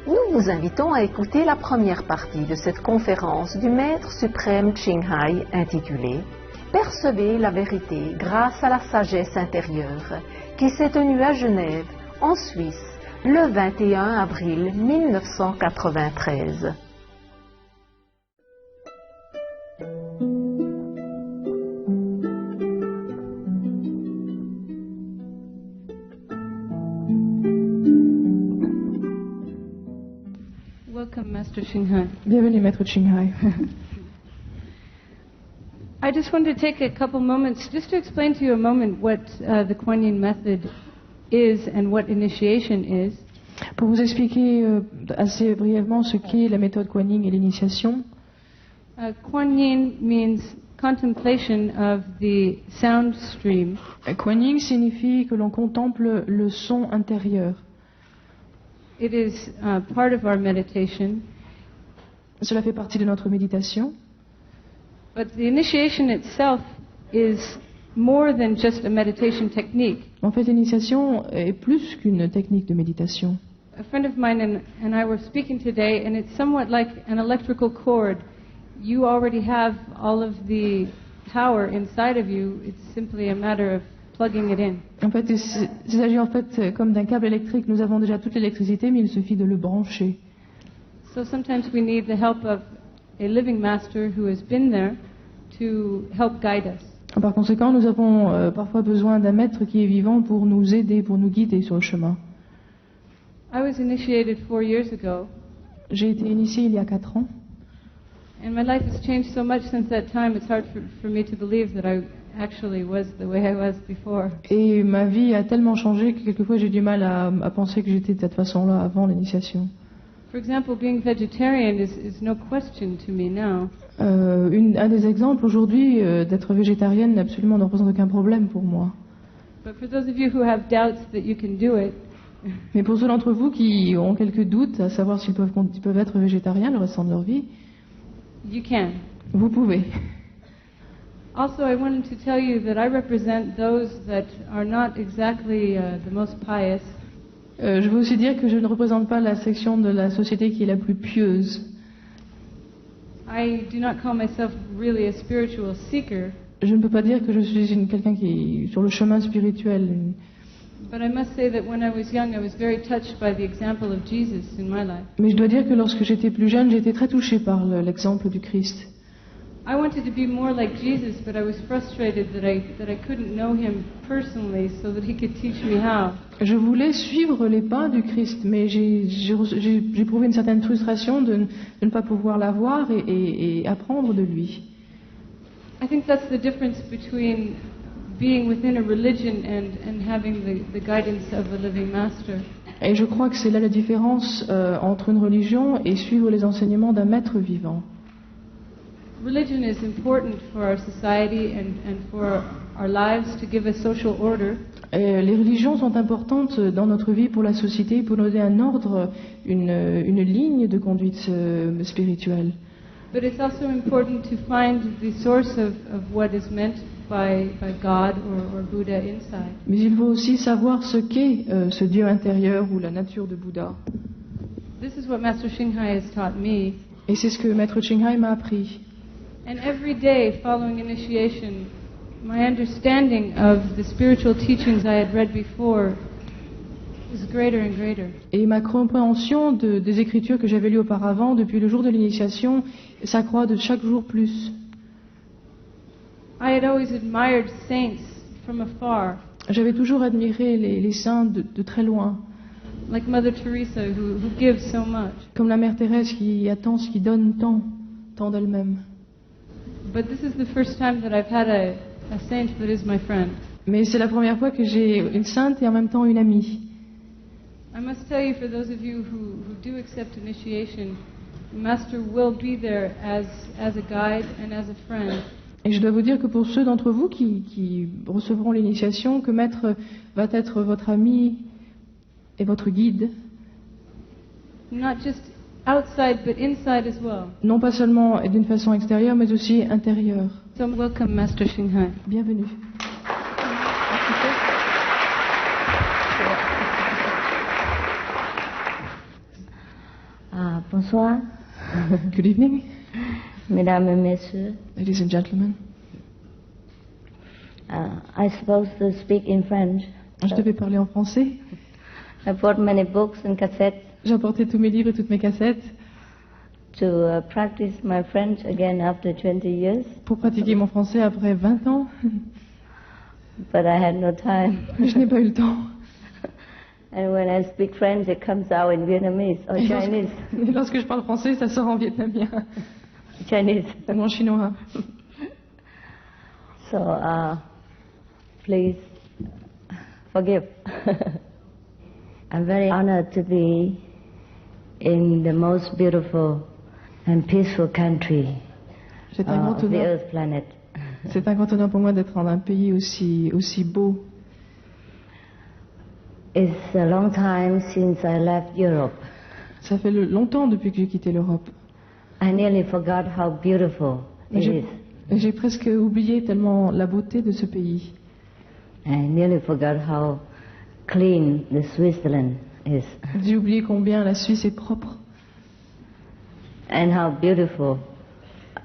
Nous vous invitons à écouter la première partie de cette conférence du Maître suprême Ching Hai intitulée « Percevez la vérité grâce à la sagesse intérieure » qui s'est tenue à Genève, en Suisse, le 21 avril 1993. Welcome, Master Ching Hai. Bienvenue, Maître Ching Hai. I just wanted to take a couple moments just to explain to you a moment what the Kuan Yin method is and what initiation is. Pour vous expliquer assez brièvement ce qu'est la méthode Kuan Yin et l'initiation. Kuan Yin means contemplation of the sound stream. Kuan Yin signifie que l'on contemple le son intérieur. It is part of our meditation. Cela fait partie de notre méditation. But the initiation itself is more than just a meditation technique. En fait, l'initiation est plus qu'une technique de méditation. A friend of mine and I were speaking today, and it's somewhat like an electrical cord. You already have all of the power inside of you. It's simply a matter of plugging it in. En fait, il s'agit en fait comme d'un câble électrique. Nous avons déjà toute l'électricité, mais il suffit de le brancher. So sometimes we need the help of a living master who has been there to help guide us. Par conséquent, nous avons parfois besoin d'un maître qui est vivant pour nous aider, pour nous guider sur le chemin. I was initiated 4 years ago. J'ai été initiée il y a 4 ans. And my life has changed so much since that time, it's hard for me to believe that I actually was the way I was before. Et ma vie a tellement changé que quelquefois j'ai du mal à penser que j'étais de cette façon-là avant l'initiation. For example, being vegetarian is no question to me now. Un des exemples aujourd'hui, d'être végétarienne absolument ne représente aucun problème pour moi. But for those of you who have doubts that you can do it, Mais pour ceux d'entre vous qui ont quelques doutes à savoir s'ils peuvent être végétariens le restant de leur vie, you can. vous pouvez. Also, I wanted to tell you that I represent those that are not exactly the most pious. Je veux aussi dire que je ne représente pas la section de la société qui est la plus pieuse. I do not call myself really a spiritual seeker, Je ne peux pas dire que je suis quelqu'un qui est sur le chemin spirituel. but I must say that when I was young, I was very touched by the example of Jesus in my life. Mais je dois dire que lorsque j'étais plus jeune, j'ai été très touchée par l'exemple du Christ. I wanted to be more like Jesus, but I was frustrated that I couldn't know him personally so that he could teach me how. Je voulais suivre les pas du Christ, mais j'ai éprouvé une certaine frustration de ne pas pouvoir la voir et apprendre de lui. I think that's the difference between being within a religion and having the guidance of a living master. Et je crois que c'est là la différence entre une religion et suivre les enseignements d'un maître vivant. Religion is important for our society and for our lives to give us social order. Et les religions sont importantes dans notre vie pour la société, pour nous donner un ordre, une ligne de conduite spirituelle. But it's also important to find the source of what is meant by God or Buddha inside. Mais il faut aussi savoir ce qu'est ce Dieu intérieur ou la nature de Bouddha. This is what Master Ching Hai has taught me. Et c'est ce que Maître Ching Hai m'a appris. And every day following initiation, my understanding of the spiritual teachings I had read before is greater and greater. Et ma compréhension des écritures que j'avais lues auparavant, depuis le jour de l'initiation, s'accroît de chaque jour plus. I had always admired saints from afar, J'avais toujours admiré les saints de très loin, like Mother Teresa, who gives so much. comme la Mère Thérèse qui attend, qui donne tant d'elle-même. But this is the first time that I've had a saint that is my friend. Mais c'est la première fois que j'ai une sainte et en même temps une amie. I must tell you, for those of you who do accept initiation, the Master will be there as a guide and as a friend. Et je dois vous dire que pour ceux d'entre vous qui recevront l'initiation, que Maître va être votre ami et votre guide, Not just outside, but inside as well. non pas seulement d'une façon extérieure, mais aussi intérieure. So welcome, Master Ching Hai. Bienvenue. Bonsoir, Good evening, mesdames et messieurs. ladies and gentlemen. I supposed to speak in French. Je devais parler en français. I brought many books and cassettes J'ai apporté tous mes livres et toutes mes cassettes to practice my French again after 20 years, pour pratiquer mon français après 20 ans. but I had no time. Mais je n'ai pas eu le temps. And when I speak French, it comes out in Vietnamese or Et Chinese. lorsque je parle français, ça sort en vietnamien Chinese. ou en chinois. So, please forgive. I'm very honored to be in the most beautiful and peaceful country C'est un grand of the honneur. Earth planet. C'est un grand honneur pour moi d'être dans un pays aussi beau. It's a long time since I left Europe. Ça fait longtemps depuis que j'ai quitté l'Europe. I nearly forgot how beautiful it is. J'ai presque oublié tellement la beauté de ce pays. I nearly forgot how clean the Switzerland is J'ai oublié combien la Suisse est propre and how beautiful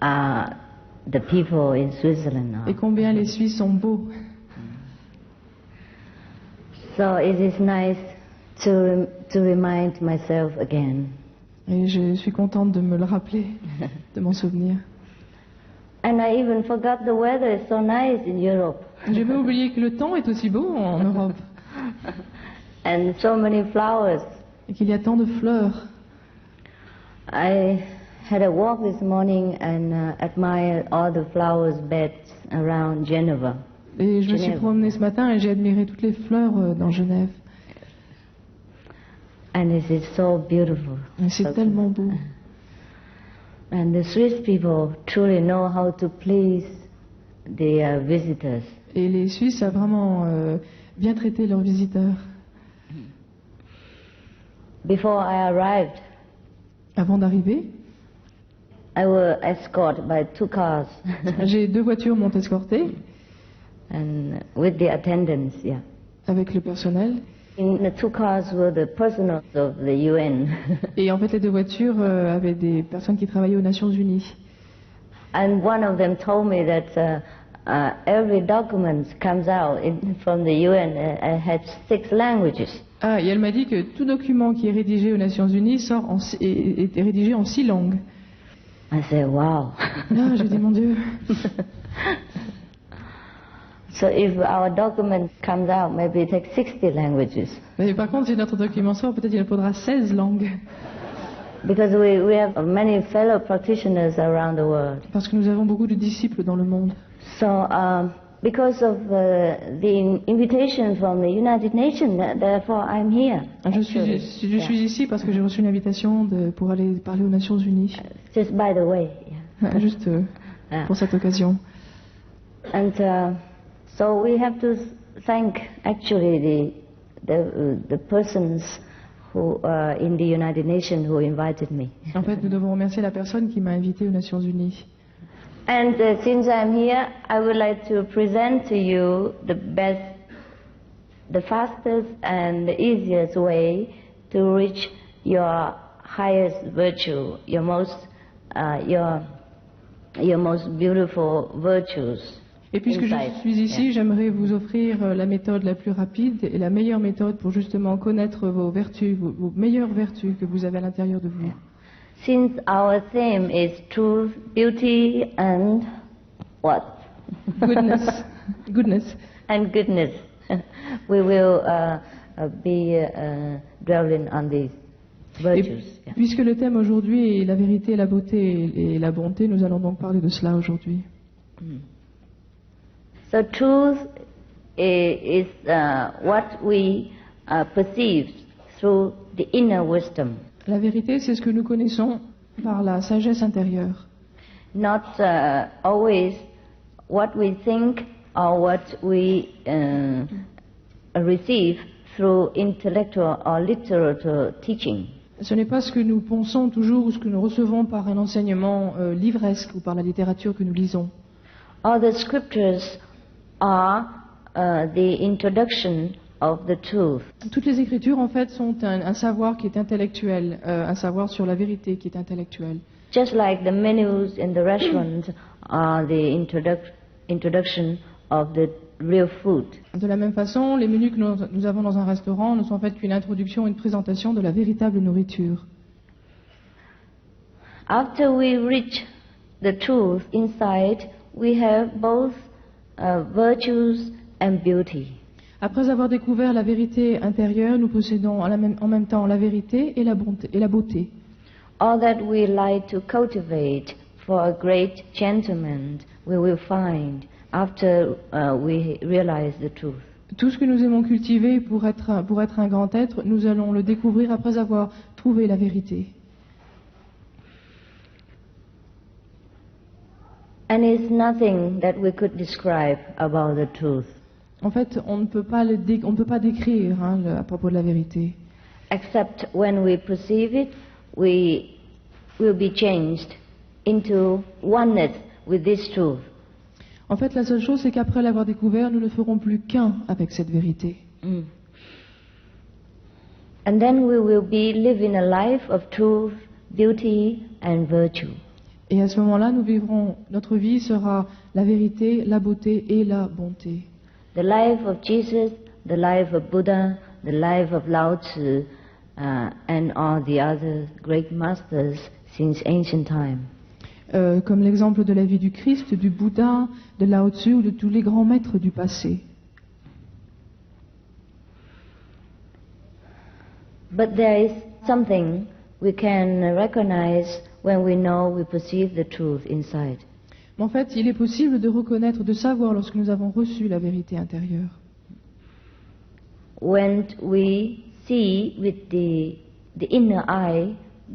the people in Switzerland are. et combien les Suisses sont beaux. So it is nice to remind myself again. Et je suis contente de me le rappeler, de m'en souvenir. And I even forgot the weather is so nice in Europe. J'ai même oublié que le temps est aussi beau en Europe And so many flowers. et qu'il y a tant de fleurs. I had a walk this morning and admired all the flowers beds around Geneva. Et je me suis Genève. promenée ce matin et j'ai admiré toutes les fleurs dans Genève. And it is so beautiful. Et c'est tellement beau. And the Swiss people truly know how to please the visitors. Et les Suisses savent vraiment bien traiter leurs visiteurs. Before I arrived, Avant d'arriver, I was escorted by 2 cars j'ai 2 voitures m'ont escortée and with the attendants, yeah. avec le personnel. In the 2 cars were the personals of the UN. Et en fait, les 2 voitures avaient des personnes qui travaillaient aux Nations Unies. And one of them told me that every document comes out from the UN has 6 languages. Ah, et elle m'a dit que tout document qui est rédigé aux Nations Unies est rédigé en 6 langues. I said, wow. Ah, j'ai dit, mon Dieu. So if our document comes out, maybe it takes 60 languages. Mais par contre, si notre document sort, peut-être il faudra 16 langues. Because we have many fellow practitioners around the world. Parce que nous avons beaucoup de disciples dans le monde. So because of the invitation from the United Nations, therefore I'm here. Je suis ici parce que j'ai reçu une invitation pour aller parler aux Nations Unies. Just by the way. Yeah. Juste pour cette occasion. And so we have to thank actually the persons who in the United Nations who invited me. En fait, nous devons remercier la personne qui m'a invité aux Nations Unies. And since I'm here, I would like to present to you the best, the fastest and the easiest way to reach your highest virtue, your most beautiful virtues. Et puisque je suis ici, j'aimerais vous offrir la méthode la plus rapide et la meilleure méthode pour justement connaître vos vertus, vos meilleures vertus que vous avez à l'intérieur de vous. Since our theme is truth, beauty, and what? Goodness. Goodness. And goodness. We will be dwelling on these virtues. Et puisque le thème aujourd'hui est la vérité, la beauté et la bonté, nous allons donc parler de cela aujourd'hui. So truth is what we perceive through the inner wisdom. La vérité, c'est ce que nous connaissons par la sagesse intérieure. Not always what we think or what we receive through intellectual or literary teaching. Ce n'est pas ce que nous pensons toujours ou ce que nous recevons par un enseignement livresque ou par la littérature que nous lisons. All the scriptures are the introduction of the truth. Toutes les Écritures, en fait, sont un savoir qui est intellectuel, un savoir sur la vérité qui est intellectuel. Just like the menus in the restaurant are the introduction of the real food. De la même façon, les menus que nous avons dans un restaurant ne sont en fait qu'une introduction, une présentation de la véritable nourriture. After we reach the truth inside, we have both virtues and beauty. Après avoir découvert la vérité intérieure, nous possédons en même temps la vérité et la beauté. All that we like to cultivate for a great gentleman, we will find after we realize the truth. Tout ce que nous aimons cultiver pour être un grand être, nous allons le découvrir après avoir trouvé la vérité. And it's nothing that we could describe about the truth, En fait, on ne peut pas décrire à propos de la vérité. except when we perceive it, we will be changed into oneness with this truth. En fait, la seule chose, c'est qu'après l'avoir découvert, nous ne ferons plus qu'un avec cette vérité. And then we will be living a life of truth, beauty, and virtue. Et à ce moment-là, notre vie sera la vérité, la beauté et la bonté. The life of Jesus, the life of Buddha, the life of Lao Tzu, and all the other great masters since ancient time. Comme l'exemple de la vie du Christ, du Bouddha, de Lao Tzu ou de tous les grands maîtres du passé. But there is something we can recognize when we know, we perceive the truth inside. Mais en fait, il est possible de reconnaître, de savoir lorsque nous avons reçu la vérité intérieure. When we see with the inner eye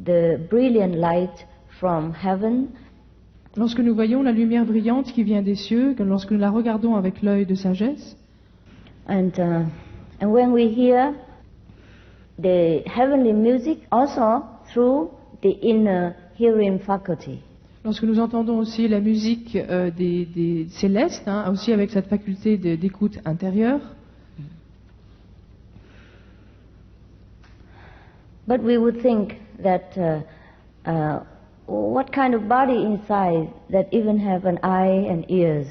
the brilliant light from heaven, Lorsque nous voyons la lumière brillante qui vient des cieux, lorsque nous la regardons avec l'œil de sagesse, and when we hear the heavenly music also through the inner hearing faculty. lorsque nous entendons aussi la musique des célestes, aussi avec cette faculté d'écoute intérieure, But we would think that what kind of body inside that even have an eye and ears?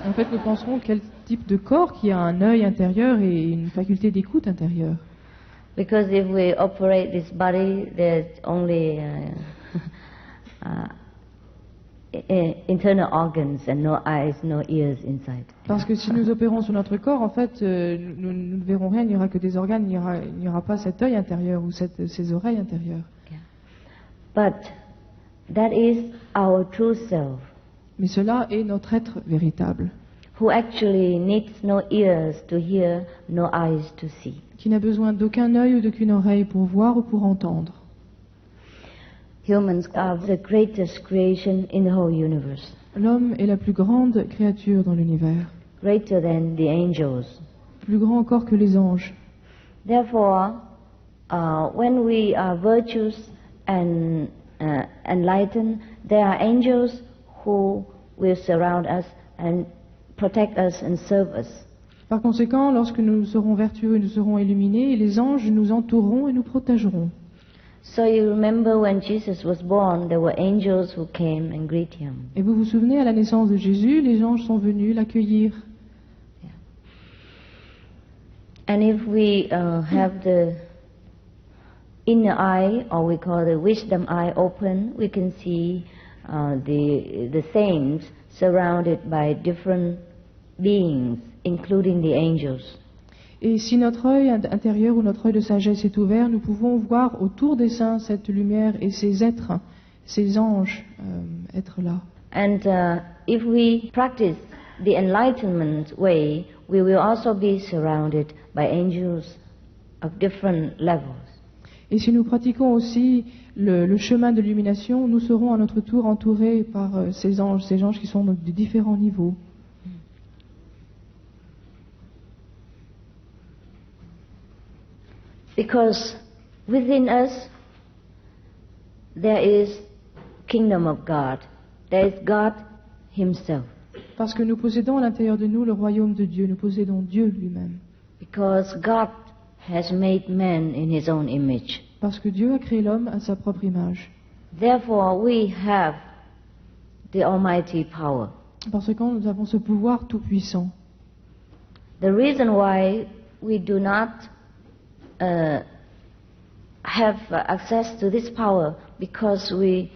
en fait, nous penserons quel type de corps qui a un œil intérieur et une faculté d'écoute intérieure. Because if we operate this body, there's only internal organs and no eyes, no ears inside. Parce que si nous opérons sur notre corps, en fait, nous ne verrons rien, il n'y aura que des organes, il n'y aura pas cet œil intérieur ou ces oreilles intérieures. But that is our true self, Mais cela est notre être véritable, who actually needs no ears to hear, no eyes to see. qui n'a besoin d'aucun œil ou d'aucune oreille pour voir ou pour entendre. Humans are the greatest creation in the whole universe, L'homme est la plus grande créature dans l'univers, greater than the angels. plus grand encore que les anges. Therefore, when we are virtuous and enlightened, there are angels who will surround us and protect us and serve us. Par conséquent, lorsque nous serons vertueux et nous serons illuminés, les anges nous entoureront et nous protégeront. So you remember when Jesus was born, there were angels who came and greet him. Et vous vous souvenez, à la naissance de Jésus, les anges sont venus l'accueillir. And if we have the inner eye, or we call the wisdom eye, open, we can see the saints surrounded by different beings, including the angels. Et si notre œil intérieur ou notre œil de sagesse est ouvert, nous pouvons voir autour des saints cette lumière et ces êtres, ces anges, être là. And if we practice the enlightenment way, we will also be surrounded by angels of different levels. Et si nous pratiquons aussi le chemin de l'illumination, nous serons à notre tour entourés par ces anges qui sont de différents niveaux. Because within us there is kingdom of God. There is God himself. Parce que nous possédons à l'intérieur de nous le royaume de Dieu, nous possédons Dieu lui-même. Because God has made man in his own image. Parce que Dieu a créé l'homme à sa propre image. Therefore, we have the almighty power. Par conséquent, nous avons ce pouvoir tout-puissant. The reason why we do not have access to this power because we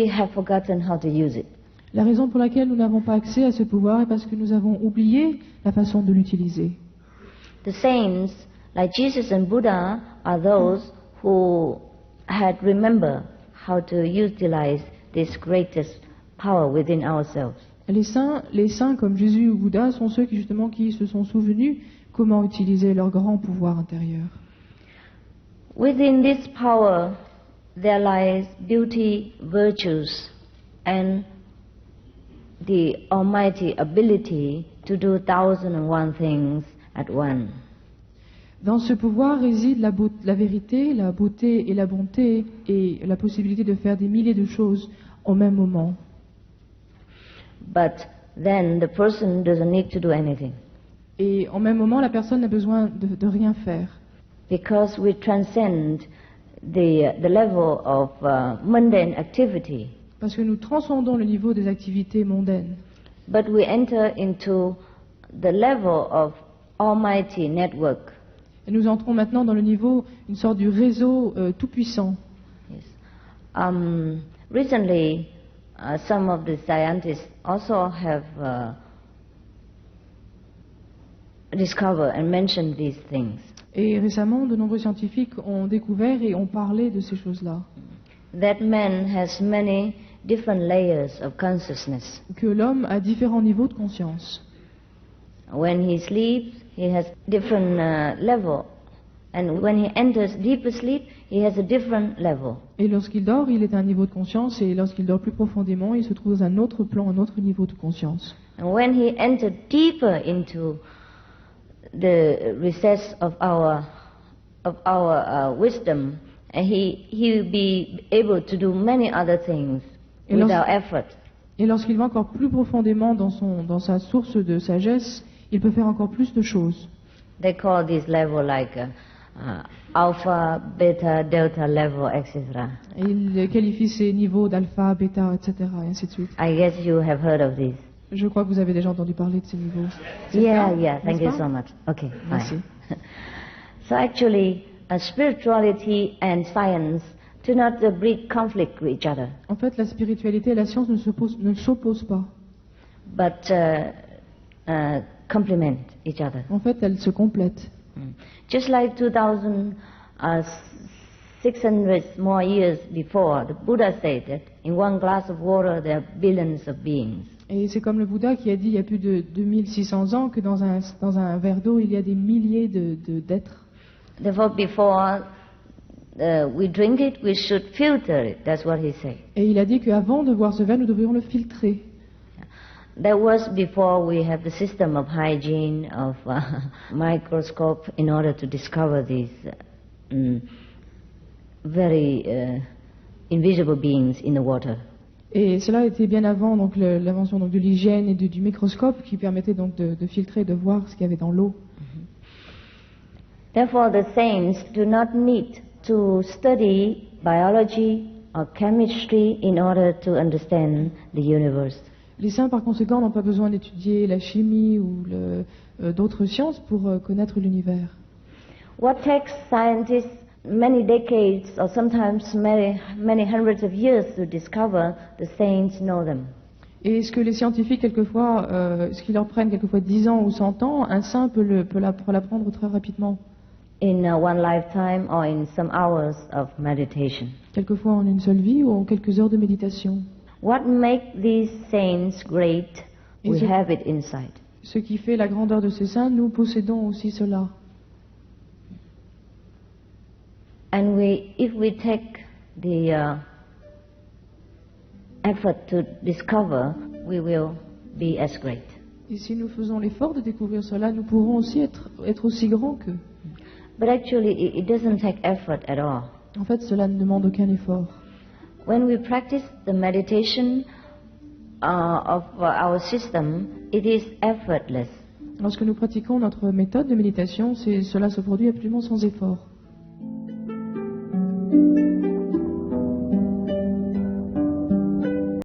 have forgotten how to use it. La raison pour laquelle nous n'avons pas accès à ce pouvoir est parce que nous avons oublié la façon de l'utiliser. The saints, like Jesus and Buddha, are those who had remembered how to utilize this greatest power within ourselves. Les saints comme Jésus ou Bouddha sont ceux qui se sont souvenus comment utiliser leur grand pouvoir intérieur. Within this power, there lies beauty, virtues, and the almighty ability to do 1,001 things at once. Dans ce pouvoir réside la vérité, la beauté et la bonté et la possibilité de faire des milliers de choses au même moment. But then the person doesn't need to do anything Et au même moment, la personne n'a besoin de rien faire. because we transcend the level of mundane activity, Parce que nous transcendons le niveau des activités mondaines. but we enter into the level of almighty network. Et nous entrons maintenant dans le niveau, une sorte du réseau tout-puissant. Yes. Recently, some of the scientists also have discovered and mentioned these things. Et récemment, de nombreux scientifiques ont découvert et ont parlé de ces choses-là. That man has many different layers of consciousness. Que l'homme a différents niveaux de conscience. When he sleeps, he has different level, and when he enters deeper sleep, he has a different level. Et lorsqu'il dort, il est à un niveau de conscience, et lorsqu'il dort plus profondément, il se trouve dans un autre plan, un autre niveau de conscience. And when he enters deeper into the recess of our wisdom, he will be able to do many other things Et without effort. Et lorsqu'il va encore plus profondément dans sa source de sagesse, il peut faire encore plus de choses. They call this level like alpha, beta, delta level, etc. Et il qualifie ces niveaux d'alpha, bêta, etc. et ainsi de suite. I guess you have heard of this. Je crois que vous avez déjà entendu parler de ces niveaux. C'est Yeah, ça, yeah. Thank n'est-ce you pas? so much. Okay, Merci. fine. So actually, spirituality and science do not breed conflict with each other, En fait, la spiritualité et la science ne s'opposent pas. but complement each other. En fait, elles se complètent. Just like 2,600 more years before, the Buddha said that in one glass of water there are billions of beings. Et c'est comme le Bouddha qui a dit il y a plus de 2600 ans que dans un verre d'eau, il y a des milliers d'êtres. Therefore, before we drink it, we should filter it. That's what he said. Et il a dit qu'avant de boire ce verre, nous devrions le filtrer. That was before we have the system of hygiene, of microscope, in order to discover these very invisible beings in the water. Et cela était bien avant donc l'invention de l'hygiène et du microscope qui permettait donc de filtrer, de voir ce qu'il y avait dans l'eau. Therefore, the saints do not need to study biology or chemistry in order to understand the universe. Les saints, par conséquent, n'ont pas besoin d'étudier la chimie ou d'autres sciences pour connaître l'univers. What takes scientists many decades or sometimes many hundreds of years to discover, the saints know them. Et ce que les scientifiques, quelquefois, ce qui leur prennent quelquefois 10 ans ou 100 ans, un saint peut l'apprendre très rapidement. In one lifetime or in some hours of meditation. Quelquefois en une seule vie ou en quelques heures de méditation. What makes these saints great? We have it inside. Ce qui fait la grandeur de ces saints, nous possédons aussi cela. And if we take the effort to discover, we will be as great. Et si nous faisons l'effort de découvrir cela, nous pourrons aussi être aussi grands qu'eux. But actually, it doesn't take effort at all. En fait, cela ne demande aucun effort. When we practice the meditation of our system, it is effortless. Lorsque nous pratiquons notre méthode de méditation, cela se produit absolument sans effort.